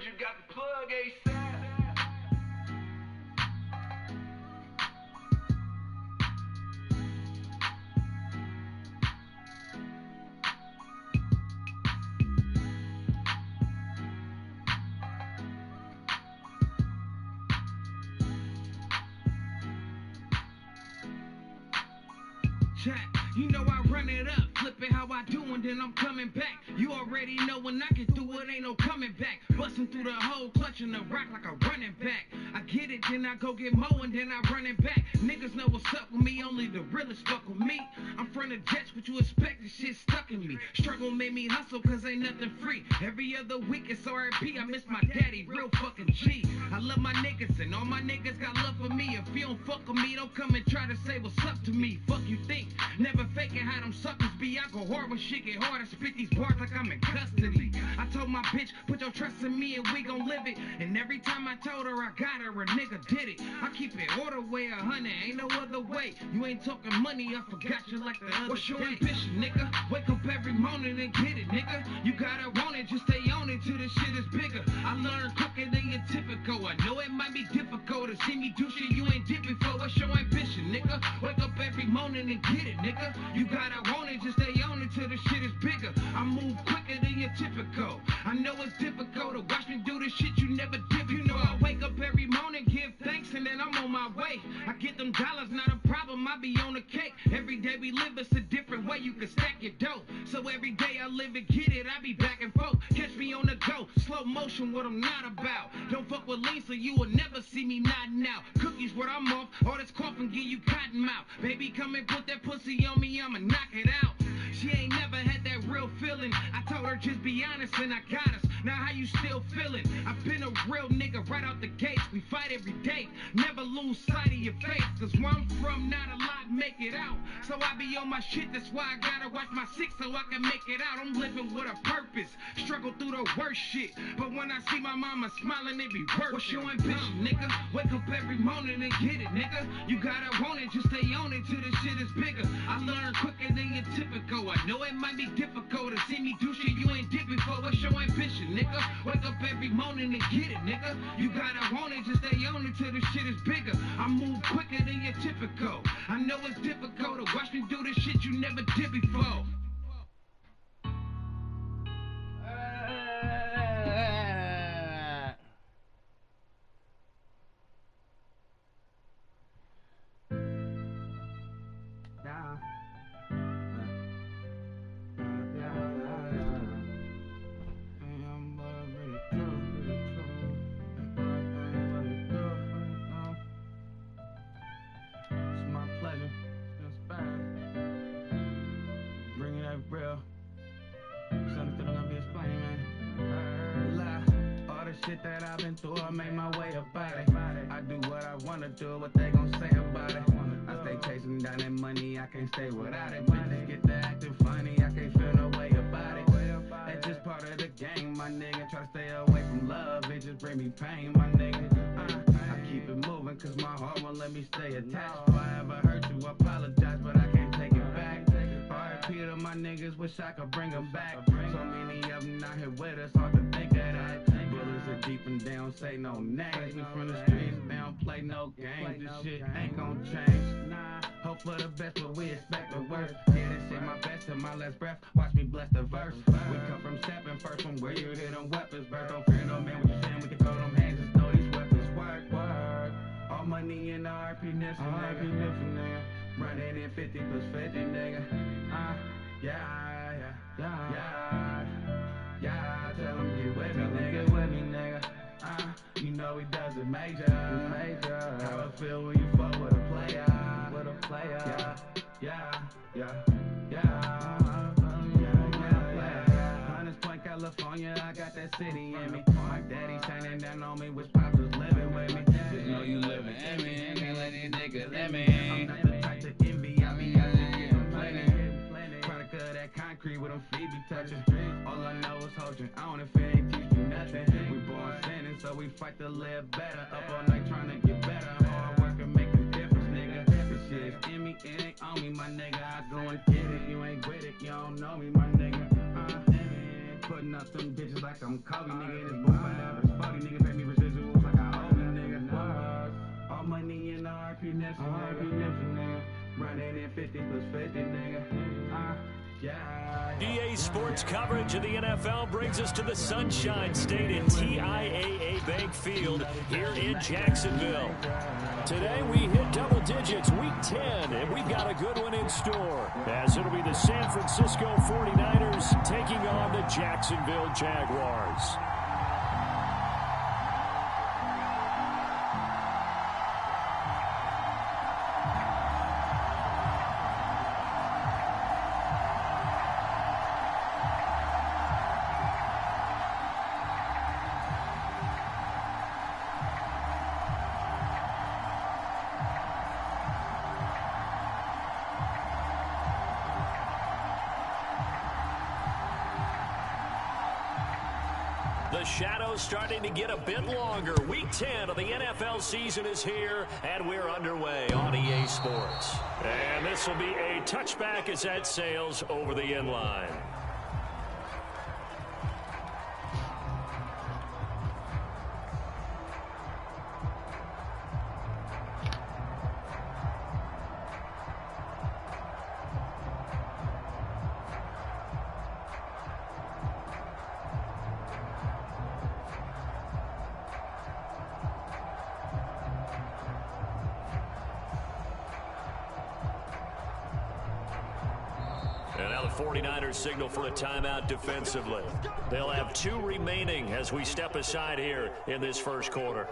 you got the plug ASAP. Chat, you know I run it up, flip it how I do, and then I'm coming back. You already know when I get through it, ain't no coming back. Busting through the hole, clutching the rock like a running back. I get it, then I go get more, and then I run it back. Niggas know what's up with me, only the realest fuck with me. I'm from the jets, what you expect, this shit stuck in me. Struggle made me hustle, cause ain't nothing free. Every other week it's RIP, I miss my daddy, real fucking G. I love my niggas, and all my niggas got love for me. If you don't fuck with me, don't come and try to say what's up to me. Fuck you think, never faking how them suckers be. I go hard when shit get hard, I spit these bars like I'm in custody. I told my bitch, put your trust in me and we gon' live it. And every time I told her I got her, a nigga did it. I keep it all the way 100, ain't no other way. You ain't talking money, I forgot you like the other. What's your ambition, nigga? Wake up every morning and get it, nigga. You gotta want it, just stay on it till the shit is bigger. I learned quicker than your typical. I know it might be difficult to see me do shit you ain't did before. What's your ambition, nigga? Wake up every morning and get it, nigga. You gotta want it, just stay on it till the shit is bigger. I move quicker than your typical. I know it's difficult to watch me do the shit you never did before. You know I wake up every morning, give thanks, and then I'm on my way. I get them dollars, not a problem, I be on the cake. Every day we live, it's a different way you can stack your dough. So every day I live and get it, I be back and forth. Catch me on the go, slow motion, what I'm not about. Don't fuck with lean, so you will never see me nodding out. Cookies, what I'm off, all this coughing, give you cotton mouth. Baby, come and put that pussy on me, I'ma knock it out. She ain't never had that real feeling. I told her just be honest and I got us. Now how you still feeling? I've been a real nigga right out the gates. We fight every day, never lose sight of your face. Cause where I'm from, not a lot make it out. So I be on my shit, that's why I gotta watch my six so I can make it out. I'm living with a purpose, struggle through the worst shit. But when I see my mama smiling, it be worth it. What's your ambition, nigga? Wake up every morning and get it, nigga. You gotta want it, just stay on it till the shit is bigger. I learn quicker than your typical. I know it might be difficult to see me do shit you ain't did before. What's your ambition, nigga? Wake up every morning and get it, nigga. You gotta want it, just stay on it till the shit is bigger. I move quicker than your typical. I know it's difficult to watch me do the shit you never did before. Shit that I've been through, I made my way about it. I do what I wanna do, what they gon' say about it. I stay chasing down that money, I can't stay without it. Bitches get to acting funny, I can't feel no way about it. That's just part of the game, my nigga. Try to stay away from love, it just bring me pain, my nigga. I keep it moving, cause my heart won't let me stay attached. If I ever hurt you, I apologize, but I can't take it back. R.I.P. to my niggas, wish I could bring them back. So many of them out here with us, hard to think of that. Bullets are deep and they don't say no names. We from the streets, they don't play no games. This shit ain't gon' change. Nah, hope for the best, but we expect the worst. Yeah, this shit my best till my last breath. Watch me bless the verse. We come from stepping first from where you hear them weapons burst. Don't fear no man, what you saying? We can throw them hands and throw these weapons. Work. All money in the RP Nipsey, nigga. Running in 50 plus 50, nigga. Yeah, tell them get with me, nigga. You know he does it major. How it feel when you fuck with a player? Hunters Point, California, I got that city in me. My daddy shining down on me, which pops was living with me. Just know you living in me, and can't let these niggas in me. I'm not the type to envy, I be out here getting plenty. Product of that concrete with them feet be touching. All I know is hold you on if it ain't teach you nothing. We born sinning, so we fight to live better. Up all night trying to get better. Hard work and make a difference, nigga. This shit is in me, it ain't on me, my nigga. I go and get it, you ain't with it, you don't know me, my nigga. Put putting up them bitches like I'm Kobe, nigga. This boy forever. Body nigga pay me residuals like I owe them, nigga. All money in the RP nigga. Running in 50 plus 50, nigga. EA Sports coverage of the NFL brings us to the Sunshine State at TIAA Bank Field here in Jacksonville. Today we hit double digits, week 10, and we've got a good one in store, as it'll be the San Francisco 49ers taking on the Jacksonville Jaguars. The shadow's starting to get a bit longer. Week 10 of the NFL season is here, and we're underway on EA Sports. And this will be a touchback as that sails over the end line. And now the 49ers signal for a timeout defensively. They'll have 2 remaining as we step aside here in this first quarter.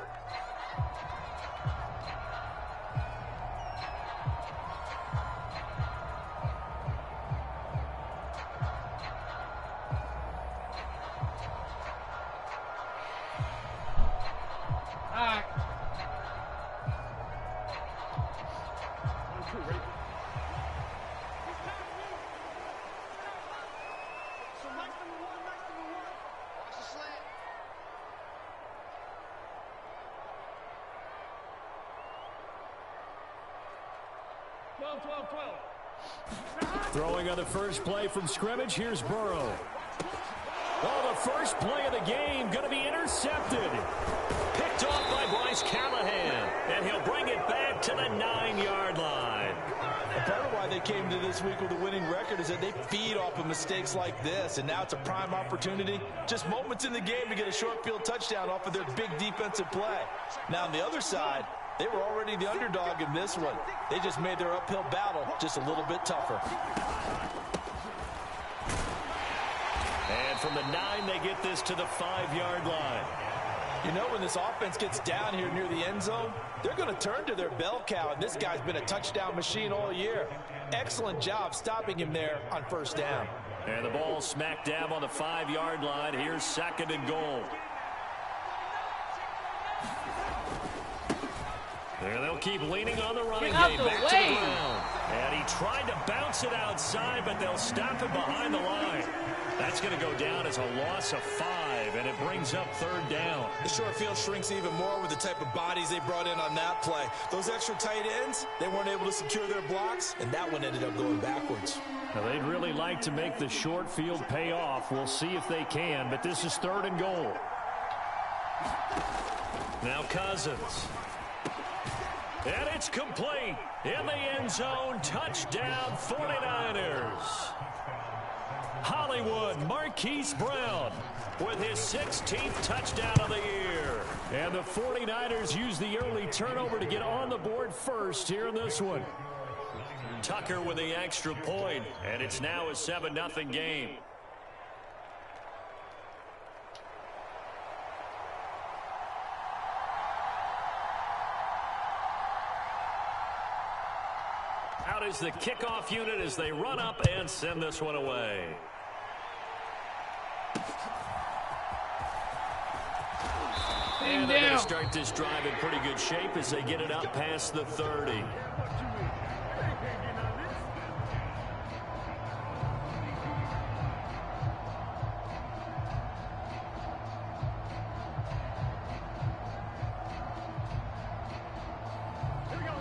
Throwing on the first play from scrimmage, here's Burrow. Oh, the first play of the game going to be intercepted. Picked off by Bryce Callahan, and he'll bring it back to the 9-yard line. And part of why they came to this week with a winning record is that they feed off of mistakes like this, and now it's a prime opportunity, just moments in the game to get a short field touchdown off of their big defensive play. Now on the other side, they were already the underdog in this one. They just made their uphill battle just a little bit tougher. And from the 9, they get this to the 5-yard line. You know, when this offense gets down here near the end zone, they're going to turn to their bell cow, and this guy's been a touchdown machine all year. Excellent job stopping him there on first down. And the ball smack dab on the 5-yard line. Here's 2nd and goal. And they'll keep leaning on the running game back to the ground. And he tried to bounce it outside, but they'll stop him behind the line. That's going to go down as a loss of 5, and it brings up 3rd down. The short field shrinks even more with the type of bodies they brought in on that play. Those extra tight ends, they weren't able to secure their blocks, and that one ended up going backwards. Now, they'd really like to make the short field pay off. We'll see if they can, but this is 3rd and goal. Now Cousins. And it's complete. In the end zone, touchdown 49ers. Hollywood Marquise Brown with his 16th touchdown of the year. And the 49ers use the early turnover to get on the board first here in this one. Tucker with the extra point, and it's now a 7-0 game. Out is the kickoff unit as they run up and send this one away. And they're going to start this drive in pretty good shape as they get it out past the 30.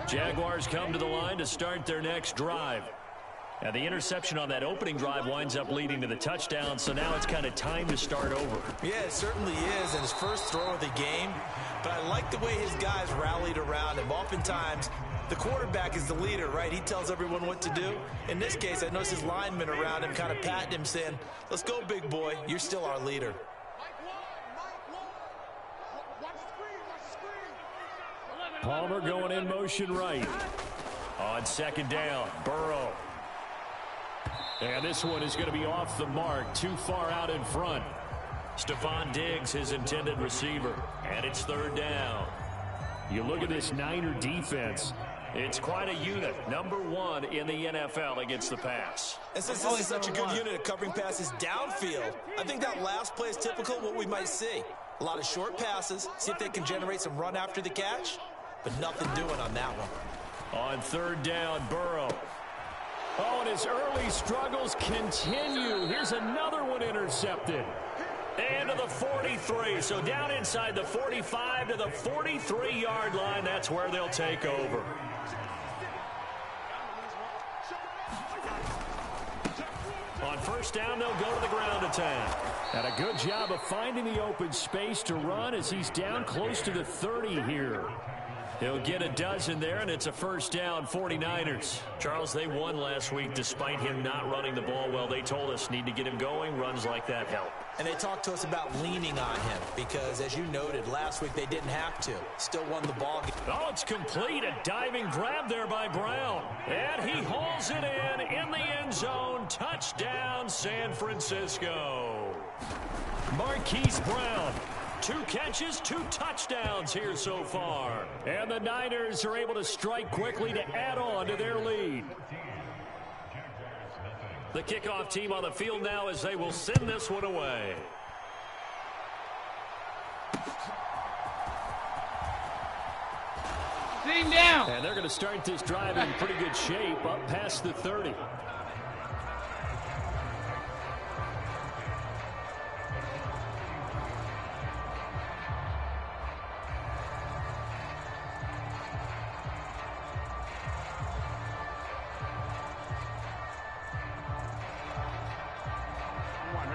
Jaguars come to the line to start their next drive. And the interception on that opening drive winds up leading to the touchdown, so now it's kind of time to start over. Yeah, it certainly is, and his first throw of the game. But I like the way his guys rallied around him. Oftentimes, the quarterback is the leader, right? He tells everyone what to do. In this case, I noticed his linemen around him kind of patting him, saying, let's go, big boy. You're still our leader. Palmer going in motion right. On second down, Burrow. And this one is going to be off the mark, too far out in front. Stephon Diggs, his intended receiver. And it's third down. You look at this Niner defense. It's quite a unit. Number 1 in the NFL against the pass. And since this is such a good unit at covering passes downfield, I think that last play is typical of what we might see. A lot of short passes, see if they can generate some run after the catch, but nothing doing on that one. On third down, Burrow. Oh, and his early struggles continue. Here's another one intercepted. And to the 43. So down inside the 45 to the 43-yard line. That's where they'll take over. On first down, they'll go to the ground attack. And a good job of finding the open space to run as he's down close to the 30 here. He'll get a dozen there, and it's a first down, 49ers. Charles, they won last week despite him not running the ball well. They told us need to get him going. Runs like that help. And they talked to us about leaning on him because, as you noted, last week they didn't have to. Still won the ball game. Oh, it's complete. A diving grab there by Brown. And he hauls it in the end zone. Touchdown, San Francisco. Marquise Brown. 2 catches, 2 touchdowns here so far. And the Niners are able to strike quickly to add on to their lead. The kickoff team on the field now as they will send this one away. Sitting down. And they're going to start this drive in pretty good shape up past the 30.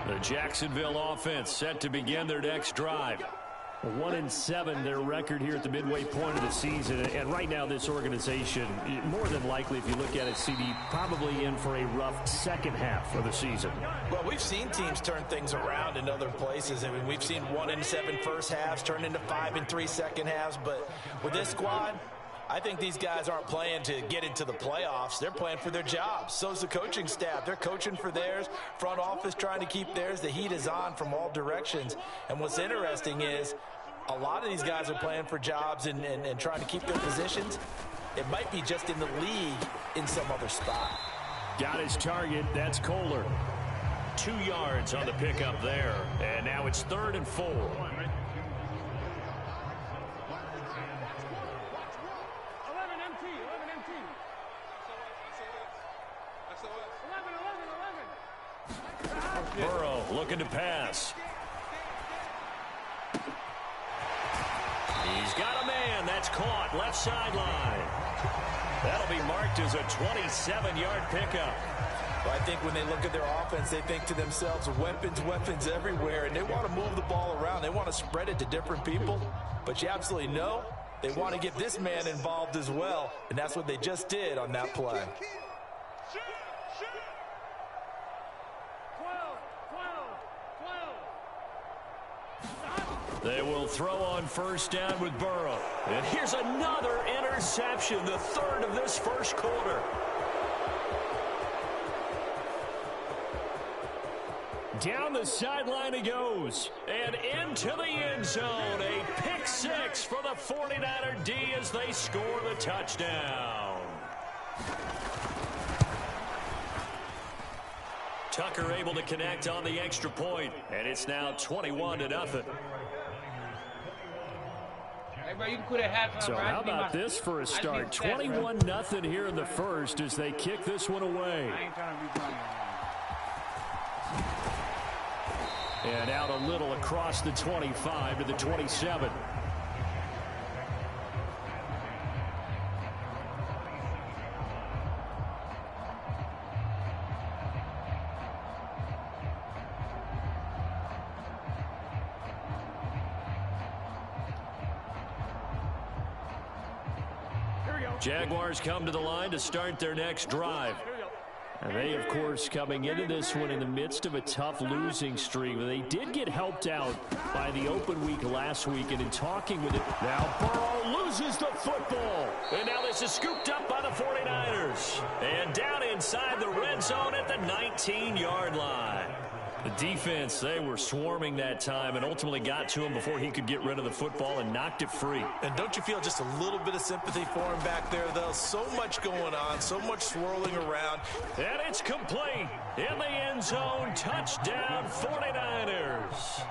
The Jacksonville offense set to begin their next drive. 1-7 their record here at the midway point of the season. And right now this organization, more than likely if you look at it, CD, probably in for a rough second half of the season. Well, we've seen teams turn things around in other places. I mean, we've seen 1-7 first halves turn into 5-3 second halves. But with this squad, I think these guys aren't playing to get into the playoffs. They're playing for their jobs. So's the coaching staff. They're coaching for theirs. Front office trying to keep theirs. The heat is on from all directions. And what's interesting is a lot of these guys are playing for jobs and trying to keep their positions. It might be just in the league in some other spot. Got his target. That's Kohler. 2 yards on the pickup there. And now it's 3rd and 4. Burrow looking to pass. He's got a man. That's caught. Left sideline. That'll be marked as a 27-yard pickup. Well, I think when they look at their offense, they think to themselves, weapons everywhere, and they want to move the ball around. They want to spread it to different people. But you absolutely know they want to get this man involved as well, and that's what they just did on that play. They will throw on first down with Burrow. And here's another interception, the 3rd of this first quarter. Down the sideline he goes. And into the end zone. A pick 6 for the 49er D as they score the touchdown. Tucker able to connect on the extra point. And it's now 21-0. Hey, bro, you can quit at halftime, So bro. how about this for a start? 21-0 here in the first as they kick this one away. I ain't trying to be funny. And out a little across the 25 to the 27. Jaguars come to the line to start their next drive. And they, of course, coming into this one in the midst of a tough losing streak. They did get helped out by the open week last week, and in talking with it, now Burrow loses the football. And now this is scooped up by the 49ers. And down inside the red zone at the 19-yard line. The defense, they were swarming that time and ultimately got to him before he could get rid of the football and knocked it free. And don't you feel just a little bit of sympathy for him back there, though? So much going on, so much swirling around. And it's complete. In the end zone, touchdown 49ers.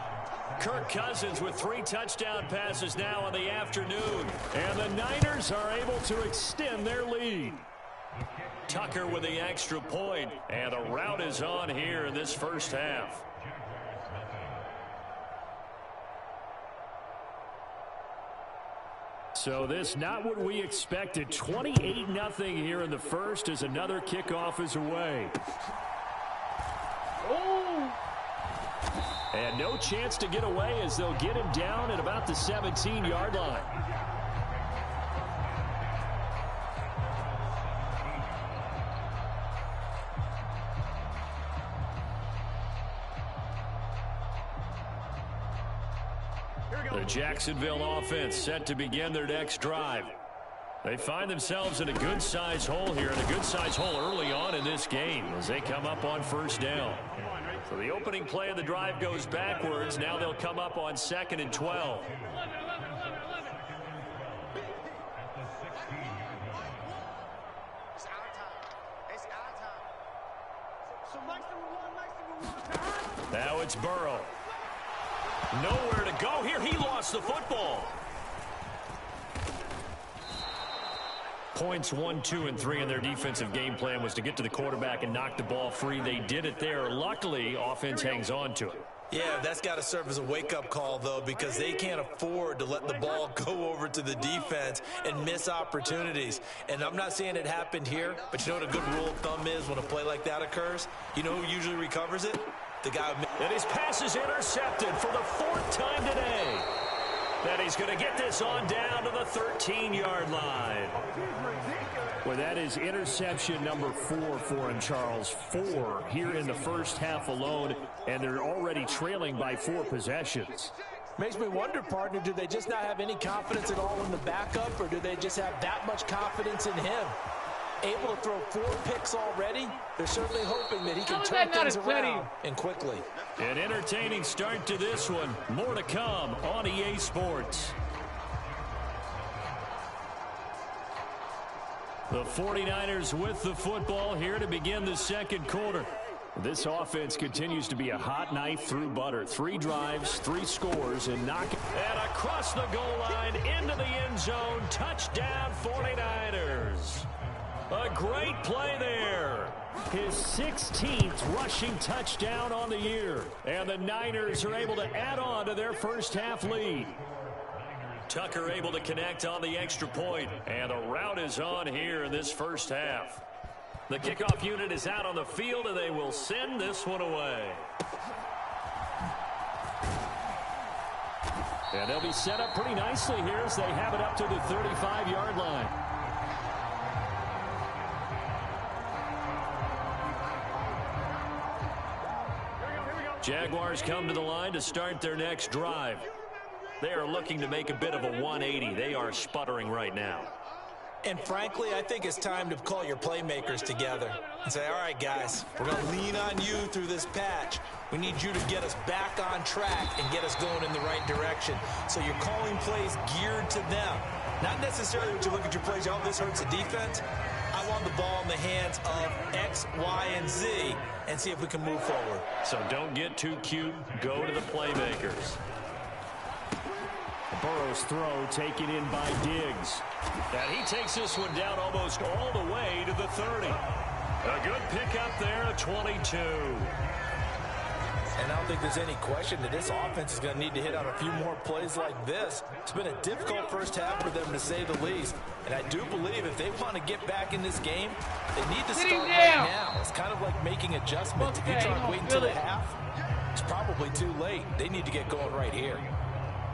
Kirk Cousins with 3 touchdown passes now in the afternoon. And the Niners are able to extend their lead. Tucker with the extra point, and the rout is on here in this first half. So this not what we expected. 28-0 here in the first as another kickoff is away. Oh! And no chance to get away as they'll get him down at about the 17-yard line. The Jacksonville offense set to begin their next drive. They find themselves in a good-sized hole here, and a good-sized hole early on in this game as they come up on first down. So the opening play of the drive goes backwards. Now they'll come up on 2nd and 12. Now it's Burrow. Nowhere to go here. He lost the football. Points 1, 2, and 3 in their defensive game plan was to get to the quarterback and knock the ball free. They did it there. Luckily, offense hangs on to it. Yeah, that's got to serve as a wake-up call, though, because they can't afford to let the ball go over to the defense and miss opportunities. And I'm not saying it happened here, but you know what a good rule of thumb is when a play like that occurs? You know who usually recovers it? The guy. And his pass is intercepted for the 4th time today. That he's going to get this on down to the 13-yard line. Well, that is interception number 4 for him, Charles. 4 here in the first half alone, and they're already trailing by 4 possessions. Makes me wonder, partner, do they just not have any confidence at all in the backup, or do they just have that much confidence in him? Able to throw 4 picks already, they're certainly hoping that he can turn things around and quickly. An entertaining start to this one. More to come on EA Sports. The 49ers with the football here to begin the second quarter. This offense continues to be a hot knife through butter. 3 drives, 3 scores, and and across the goal line into the end zone. Touchdown 49ers. A great play there. His 16th rushing touchdown on the year. And the Niners are able to add on to their first half lead. Tucker able to connect on the extra point. And the rout is on here in this first half. The kickoff unit is out on the field, and they will send this one away. And they'll be set up pretty nicely here as they have it up to the 35-yard line. Jaguars come to the line to start their next drive. They are looking to make a bit of a 180. They are sputtering right now. And frankly, I think it's time to call your playmakers together and say, all right, guys, we're going to lean on you through this patch. We need you to get us back on track and get us going in the right direction. So you're calling plays geared to them. Not necessarily when you look at your plays, oh, this hurts the defense. I want the ball in the hands of X, Y, and Z and see if we can move forward. So don't get too cute. Go to the playmakers. Burrow's throw taken in by Diggs. And he takes this one down almost all the way to the 30. A good pickup there at 22. And I don't think there's any question that this offense is going to need to hit on a few more plays like this. It's been a difficult first half for them, to say the least. And I do believe if they want to get back in this game, they need to start right now. It's kind of like making adjustments. If you try to wait until the half, it's probably too late. They need to get going right here.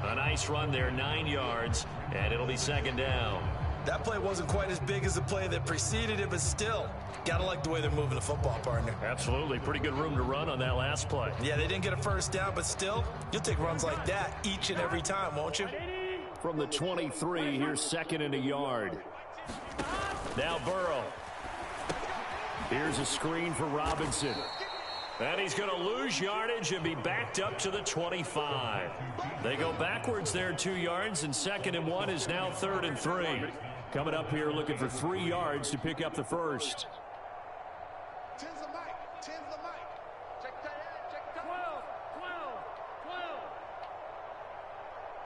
A nice run there, 9 yards, and it'll be second down. That play wasn't quite as big as the play that preceded it, but still, gotta like the way they're moving the football, partner. Absolutely. Pretty good room to run on that last play. Yeah, they didn't get a first down, but still, you'll take runs like that each and every time, won't you? From the 23, here's 2nd and a yard. Now Burrow. Here's a screen for Robinson. And he's going to lose yardage and be backed up to the 25. They go backwards there 2 yards, and 2nd and 1 is now 3rd and 3. Coming up here looking for 3 yards to pick up the first. Check 12.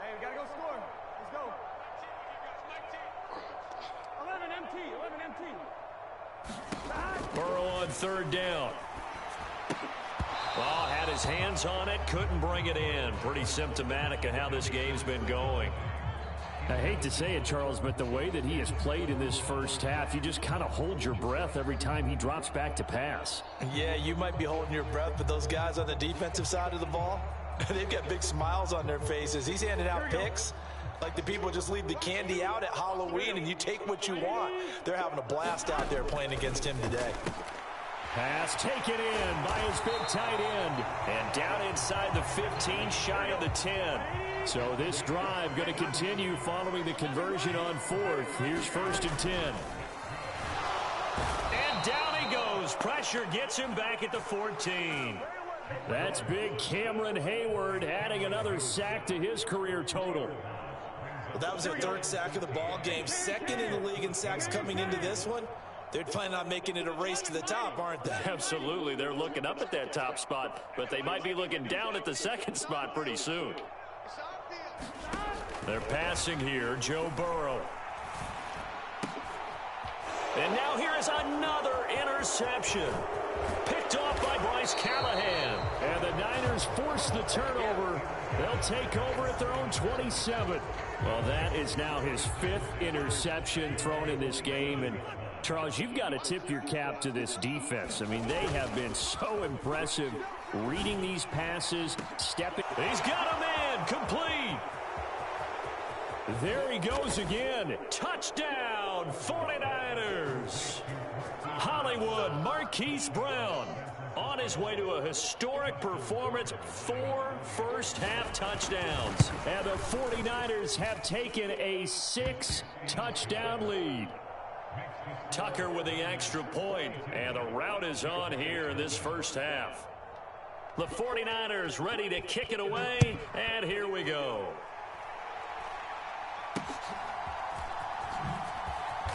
Hey, we got to go score. Let's go. 11 MT. Burrow on 3rd down. Well, had his hands on it, couldn't bring it in. Pretty symptomatic of how this game's been going. I hate to say it, Charles, but the way that he has played in this first half, you just kind of hold your breath every time he drops back to pass. Yeah, you might be holding your breath, but those guys on the defensive side of the ball, they've got big smiles on their faces. He's handing out picks like the people just leave the candy out at Halloween and you take what you want. They're having a blast out there playing against him today. Pass taken in by his big tight end. And down inside the 15, shy of the 10. So this drive going to continue following the conversion on 4th. Here's 1st and 10. And down he goes. Pressure gets him back at the 14. That's big Cameron Hayward adding another sack to his career total. Well, that was their 3rd sack of the ball game. 2nd in the league in sacks coming into this one. They're planning on making it a race to the top, aren't they? Absolutely. They're looking up at that top spot, but they might be looking down at the 2nd spot pretty soon. They're passing here, Joe Burrow. And now here is another interception. Picked off by Bryce Callahan. And the Niners force the turnover. They'll take over at their own 27. Well, that is now his 5th interception thrown in this game. And Charles, you've got to tip your cap to this defense. I mean, they have been so impressive reading these passes, stepping. He's got a man, complete. There he goes again. Touchdown, 49ers. Hollywood Marquise Brown on his way to a historic performance, 4 first-half touchdowns. And the 49ers have taken a 6-touchdown lead. Tucker with the extra point, and the route is on here in this first half. The 49ers ready to kick it away, and here we go.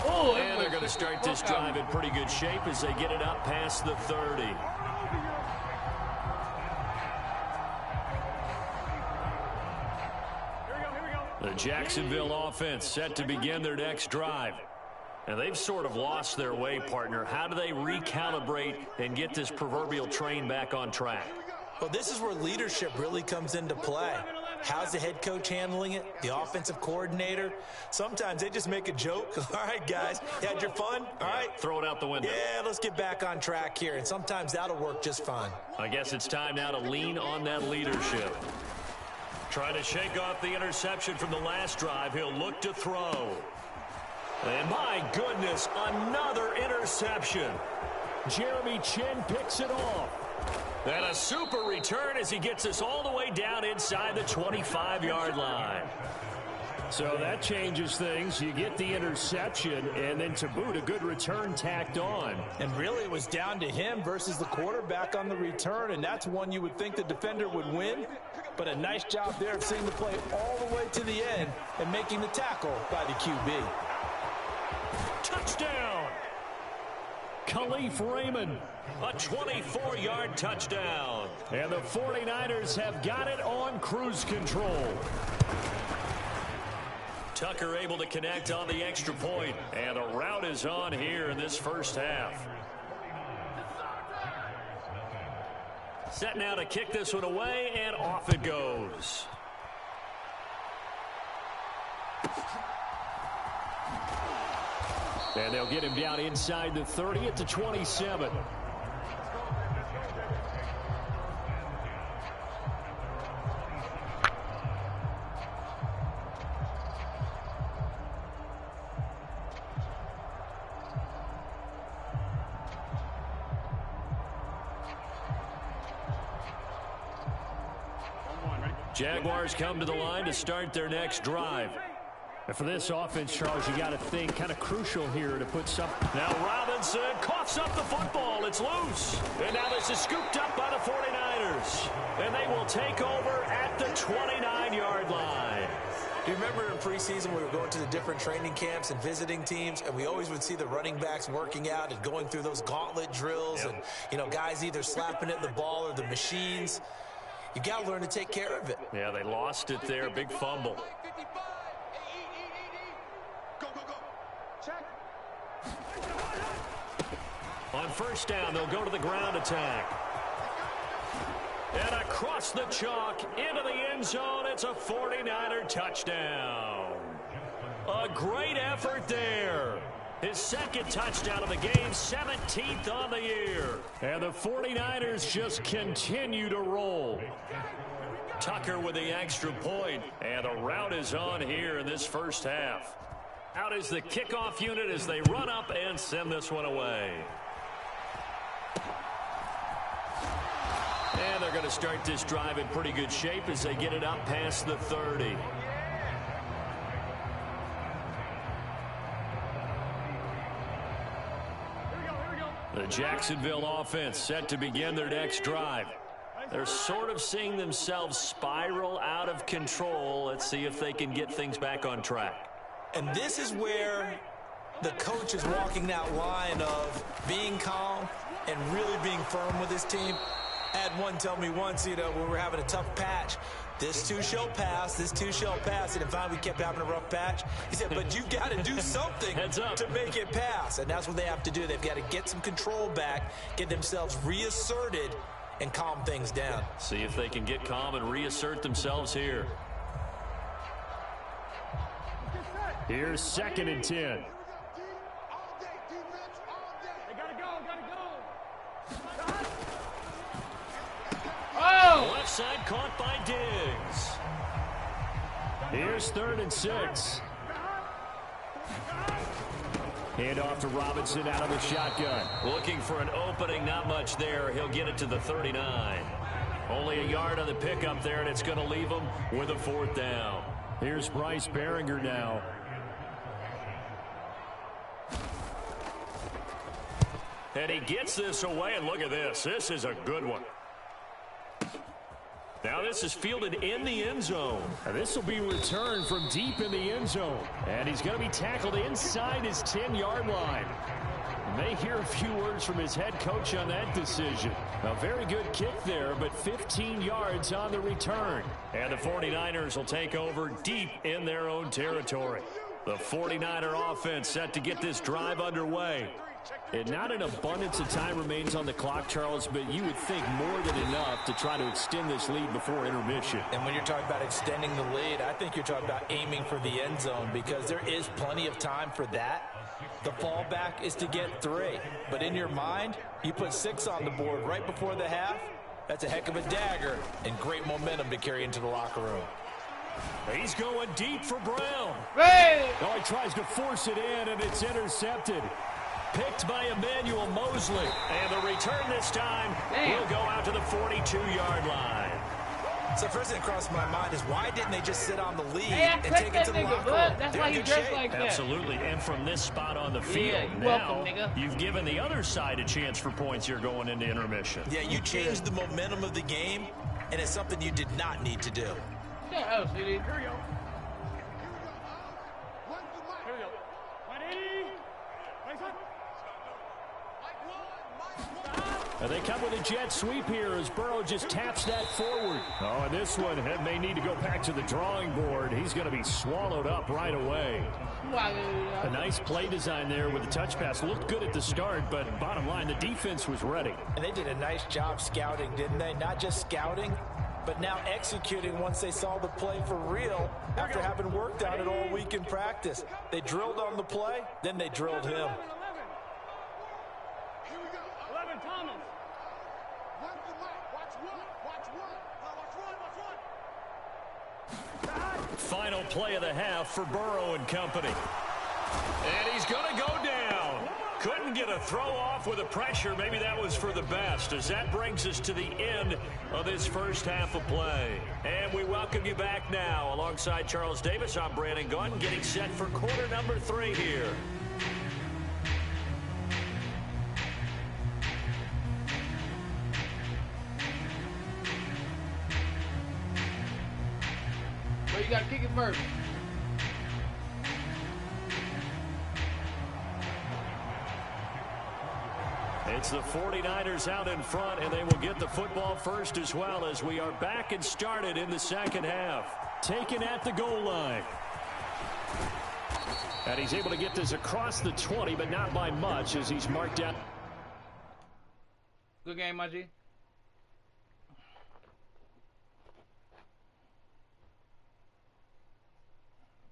And they're going to start this drive in pretty good shape as they get it up past the 30. The Jacksonville offense set to begin their next drive. And they've sort of lost their way, partner. How do they recalibrate and get this proverbial train back on track? Well, this is where leadership really comes into play. How's the head coach handling it? The offensive coordinator? Sometimes they just make a joke. All right, guys, you had your fun? All right. Throw it out the window. Yeah, let's get back on track here. And sometimes that'll work just fine. I guess it's time now to lean on that leadership. Trying to shake off the interception from the last drive. He'll look to throw. And my goodness, another interception. Jeremy Chin picks it off. And a super return as he gets us all the way down inside the 25-yard line. So that changes things. You get the interception, and then to boot, a good return tacked on. And really, it was down to him versus the quarterback on the return, and that's one you would think the defender would win. But a nice job there of seeing the play all the way to the end and making the tackle by the QB. Touchdown! Khalif Raymond. A 24-yard touchdown. And the 49ers have got it on cruise control. Tucker able to connect on the extra point. And the route is on here in this first half. Set now to kick this one away, and off it goes. And they'll get him down inside the 30 at the 27. Jaguars come to the line to start their next drive. And for this offense, Charles, you got to think kind of crucial here to put something. Now Robinson coughs up the football. It's loose. And now this is scooped up by the 49ers. And they will take over at the 29-yard line. Do you remember in preseason we were going to the different training camps and visiting teams, and we always would see the running backs working out and going through those gauntlet drills, and, you know, guys either slapping at the ball or the machines. You got to learn to take care of it. Yeah, they lost it there. Big fumble. On first down, they'll go to the ground attack. And across the chalk, into the end zone, it's a 49er touchdown. A great effort there. His second touchdown of the game, 17th on the year. And the 49ers just continue to roll. Tucker with the extra point, and the route is on here in this first half. Out is the kickoff unit as they run up and send this one away. And they're going to start this drive in pretty good shape as they get it up past the 30. The Jacksonville offense set to begin their next drive. They're sort of seeing themselves spiral out of control. Let's see if they can get things back on track. And this is where the coach is walking that line of being calm and really being firm with his team. I had one tell me once, you know, when we were having a tough patch, this too shall pass, this too shall pass. And finally we kept having a rough patch. He said, but you got to do something to make it pass. And that's what they have to do. They've got to get some control back, get themselves reasserted, and calm things down. See if they can get calm and reassert themselves here. Here's 2nd and 10. Oh! Left side caught by Diggs. Here's 3rd and 6. Hand off to Robinson out of the shotgun. Looking for an opening, not much there. He'll get it to the 39. Only a yard on the pickup there, and it's going to leave him with a 4th down. Here's Bryce Behringer now. And he gets this away, and look at this. This is a good one. Now this is fielded in the end zone. And this will be returned from deep in the end zone. And he's going to be tackled inside his 10-yard line. You may hear a few words from his head coach on that decision. A very good kick there, but 15 yards on the return. And the 49ers will take over deep in their own territory. The 49er offense set to get this drive underway. And not an abundance of time remains on the clock, Charles, but you would think more than enough to try to extend this lead before intermission. And when you're talking about extending the lead, I think you're talking about aiming for the end zone because there is plenty of time for that. The fallback is to get 3. But in your mind, you put 6 on the board right before the half. That's a heck of a dagger and great momentum to carry into the locker room. He's going deep for Brown. Hey! Oh, he tries to force it in, and it's intercepted. Picked by Emmanuel Mosley. And the return this time will go out to the 42-yard line. So first thing that crossed my mind is why didn't they just sit on the lead and take it to the locker room? That's why he dressed like that. Absolutely, and from this spot on the field, now you've given the other side a chance for points here going into intermission. Yeah, you changed the momentum of the game, and it's something you did not need to do. Yeah, oh, here we go. And they come with a jet sweep here as Burrow just taps that forward. Oh, and this one may need to go back to the drawing board. He's going to be swallowed up right away. A nice play design there with the touch pass. Looked good at the start, but bottom line, the defense was ready. And they did a nice job scouting, didn't they? Not just scouting, but now executing once they saw the play for real after having worked on it all week in practice. They drilled on the play, then they drilled him. Final play of the half for Burrow and company. And he's going to go down. Couldn't get a throw off with the pressure. Maybe that was for the best, as that brings us to the end of this first half of play. And we welcome you back now. Alongside Charles Davis, I'm Brandon Gaudin, getting set for quarter number 3 here. But you got to kick it first. It's the 49ers out in front, and they will get the football first as well, as we are back and started in the second half. Taken at the goal line. And he's able to get this across the 20, but not by much, as he's marked out. Good game, my G.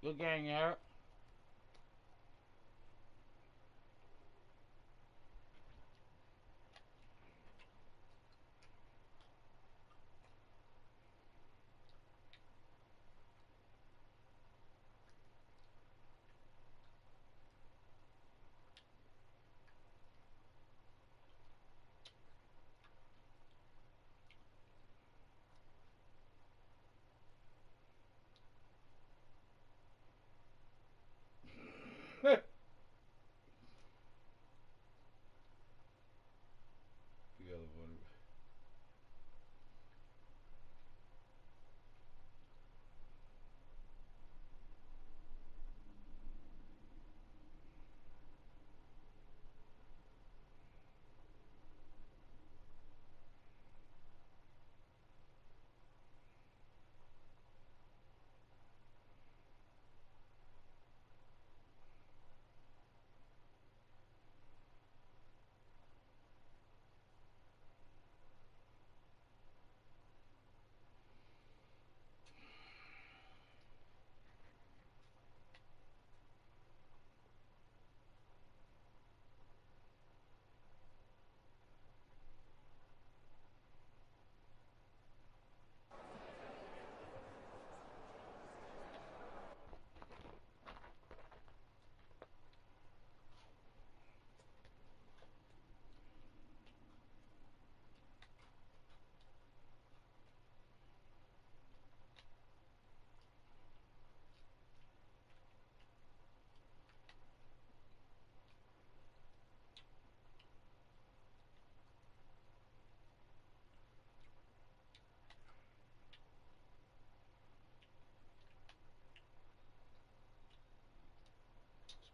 Good game, Eric.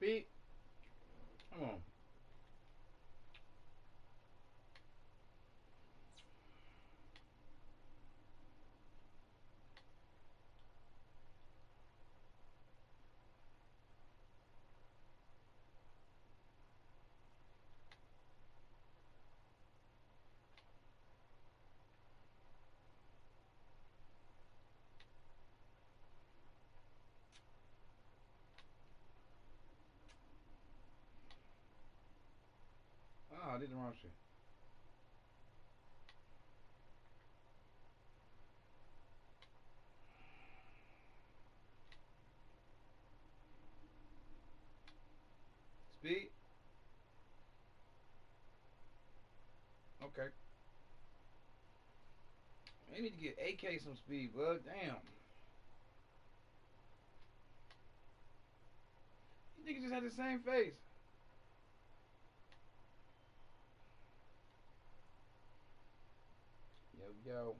Speed. Come on. Oh, I did the wrong shit. Speed. Okay. I need to get AK some speed, bud. Damn. You niggas just had the same face. Yo, yo.